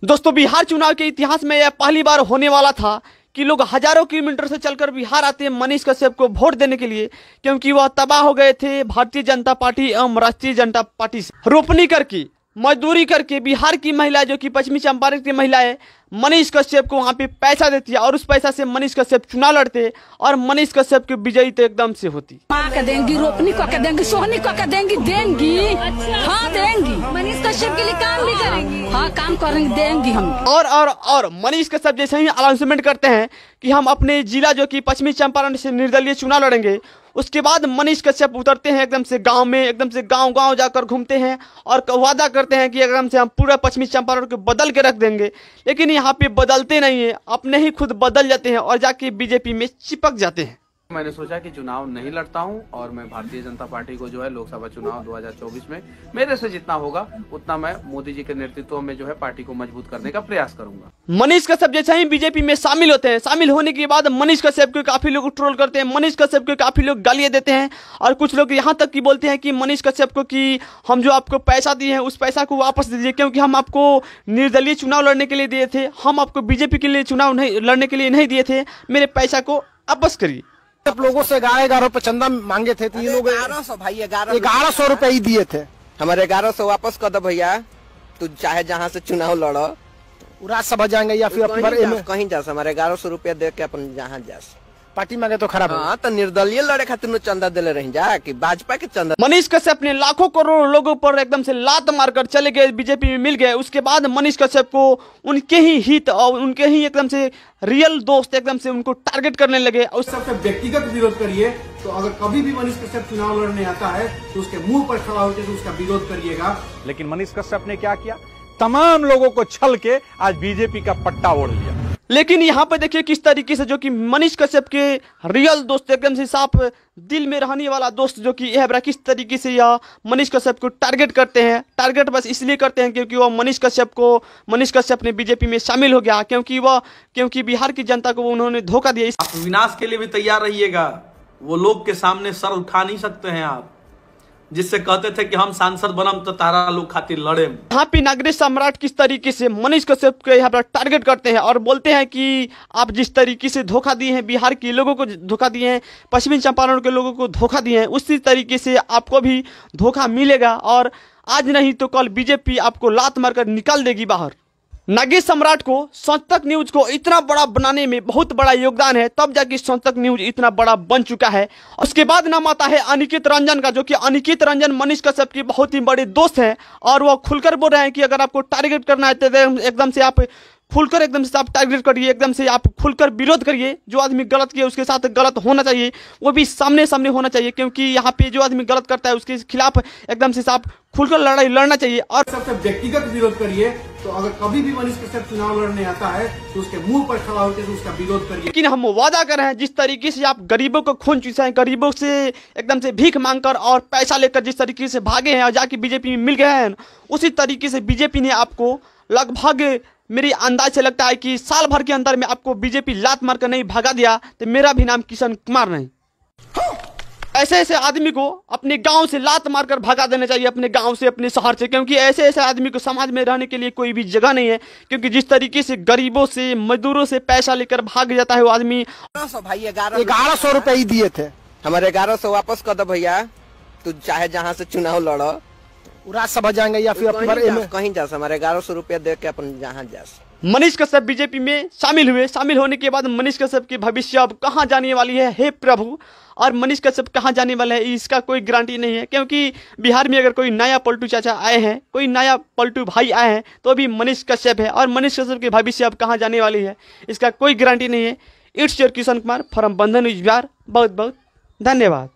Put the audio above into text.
दोस्तों, बिहार चुनाव के इतिहास में यह पहली बार होने वाला था कि लोग हजारों किलोमीटर से चलकर बिहार आते हैं मनीष कश्यप को वोट देने के लिए, क्योंकि वह तबाह हो गए थे भारतीय जनता पार्टी एवं राष्ट्रीय जनता पार्टी से। रोपनी करके, मजदूरी करके बिहार की महिला जो कि पश्चिमी चंपारण की महिला है, मनीष कश्यप को वहाँ पे पैसा देती है और उस पैसा से मनीष कश्यप चुनाव लड़ते और मनीष कश्यप की विजयी तो एकदम से होती। देंगी, रोपनी को देंगी, सोहनी को देंगी, हाँ देंगी। मनीष कश्यप के लिए काम भी करेंगी, हाँ काम करेंगे, देंगी हम। और मनीष कश्यप जैसे ही अनाउंसमेंट करते हैं कि हम अपने जिला जो कि पश्चिमी चंपारण से निर्दलीय चुनाव लड़ेंगे, उसके बाद मनीष कश्यप उतरते हैं एकदम से गांव में, एकदम से गांव जाकर घूमते हैं और वादा करते हैं कि एकदम से हम पूरा पश्चिमी चंपारण को बदल के रख देंगे। लेकिन यहाँ पे बदलते नहीं है, अपने ही खुद बदल जाते हैं और जाके बीजेपी में चिपक जाते हैं। मैंने सोचा कि चुनाव नहीं लड़ता हूं और मैं भारतीय जनता पार्टी को जो है लोकसभा चुनाव 2024 में मेरे से जितना होगा उतना मैं मोदी जी के नेतृत्व में जो है पार्टी को मजबूत करने का प्रयास करूंगा। मनीष कश्यप जैसे ही बीजेपी में शामिल होते हैं, शामिल होने के बाद मनीष कश्यप को काफी लोग ट्रोल करते हैं, मनीष कश्यप को काफी लोग गालियां देते हैं और कुछ लोग यहाँ तक की बोलते हैं कि मनीष कश्यप को कि हम जो आपको पैसा दिए हैं उस पैसा को वापस दीजिए, क्योंकि हम आपको निर्दलीय चुनाव लड़ने के लिए दिए थे, हम आपको बीजेपी के लिए चुनाव नहीं लड़ने के लिए नहीं दिए थे, मेरे पैसा को वापस करिए। सब लोगों से 1100 रुपए चंदा मांगे थे तो ये लोग 1100 भाई 1100 रुपए ही दिए थे। हमारे 1100 वापस कर दो भैया, तू चाहे जहाँ से चुनाव लड़ो, राज्यसभा जाएंगे या फिर कहीं जा, हमारे 1100 रुपया दे के अपन जहाँ जा। पार्टी मांगे तो खराब। हाँ तो निर्दलीय लड़े खातिर चंदा दिले रही जा कि भाजपा के चंदा। मनीष कश्यप ने लाखों करोड़ों लोगों पर एकदम से लात मारकर चले गए, बीजेपी में मिल गए। उसके बाद मनीष कश्यप को उनके ही हित और उनके ही एकदम से रियल दोस्त एकदम से उनको टारगेट करने लगे। उस सबसे व्यक्तिगत विरोध करिए, तो अगर कभी भी मनीष कश्यप चुनाव लड़ने आता है तो उसके मुंह पर खड़ा होकर तो उसका विरोध करिएगा। लेकिन मनीष कश्यप ने क्या किया, तमाम लोगों को छल के आज बीजेपी का पट्टा ओढ़ लिया। लेकिन यहाँ पे देखिए किस तरीके से जो कि मनीष कश्यप के रियल दोस्त एकदम से साफ दिल में रहने वाला दोस्त जो कि यह किस तरीके से यह मनीष कश्यप को टारगेट करते हैं। टारगेट बस इसलिए करते हैं क्योंकि वह मनीष कश्यप ने बीजेपी में शामिल हो गया, क्योंकि बिहार की जनता को उन्होंने धोखा दिया। आप विनाश के लिए भी तैयार रहिएगा, वो लोग के सामने सर उठा नहीं सकते हैं आप, जिससे कहते थे कि हम सांसद बनम तो तारा लोग खातिर लड़े। यहाँ पे नागरिक सम्राट किस तरीके से मनीष कश्यप को यहाँ पर टारगेट करते हैं और बोलते हैं कि आप जिस तरीके से धोखा दिए हैं, बिहार के लोगों को धोखा दिए हैं, पश्चिमी चंपारण के लोगों को धोखा दिए हैं, उसी तरीके से आपको भी धोखा मिलेगा और आज नहीं तो कल बीजेपी आपको लात मारकर निकाल देगी बाहर। नागेश सम्राट को संतक न्यूज को इतना बड़ा बनाने में बहुत बड़ा योगदान है, तब जाके संतक न्यूज इतना बड़ा बन चुका है। उसके बाद नाम आता है अनिकेत रंजन का, जो कि अनिकेत रंजन मनीष कश्यप के बहुत ही बड़े दोस्त हैं और वो खुलकर बोल रहे हैं कि अगर आपको टारगेट करना है तो एकदम से आप खुलकर एकदम से आप टारगेट करिए, एकदम से आप खुलकर विरोध करिए। जो आदमी गलत किया उसके साथ गलत होना चाहिए, वो भी सामने सामने होना चाहिए, क्योंकि यहाँ पे जो आदमी गलत करता है उसके खिलाफ एकदम से आप खुलकर लड़ाई लड़ना चाहिए। और सबसे व्यक्तिगत विरोध करिए, तो अगर कभी भी मनीष कश्यप चुनाव लड़ने आता है तो उसके मुंह पर खड़ा होकर उसका विरोध करिए। लेकिन हम वादा कर रहे हैं, जिस तरीके से आप गरीबों को खून चूसे, गरीबों से एकदम से भीख मांगकर और पैसा लेकर जिस तरीके से भागे हैं और जाके बीजेपी में मिल गए हैं, उसी तरीके से बीजेपी ने आपको लगभग मेरी अंदाज से लगता है कि साल भर के अंदर में आपको बीजेपी लात मारकर नहीं भगा दिया तो मेरा भी नाम किशन कुमार नहीं। ऐसे आदमी को अपने गांव से लात मारकर भगा देना चाहिए, अपने गांव से, अपने शहर से, क्योंकि ऐसे आदमी को समाज में रहने के लिए कोई भी जगह नहीं है। क्योंकि जिस तरीके से गरीबों से, मजदूरों से पैसा लेकर भाग जाता है वो आदमी। 1100 भाई 1100 रुपए ही दिए थे। हमारे 1100 वापस कर दो भैया, तू चाहे जहाँ से चुनाव लड़ो, राज्यसभा जाएंगे या फिर कहीं जा, हमारे 1100 रुपया दे के अपन जहाँ जा। मनीष कश्यप बीजेपी में शामिल हुए। शामिल होने के बाद मनीष कश्यप की भविष्य अब कहाँ जाने वाली है, हे प्रभु। और मनीष कश्यप कहाँ जाने वाला है इसका कोई गारंटी नहीं है, क्योंकि बिहार में अगर कोई नया पलटू चाचा आए हैं, कोई नया पलटू भाई आए हैं तो अभी मनीष कश्यप है, और मनीष कश्यप की भविष्य अब कहाँ जाने वाली है इसका कोई गारंटी नहीं है। It's your Kishan Kumar from बंधन न्यूज बिहार। बहुत बहुत धन्यवाद।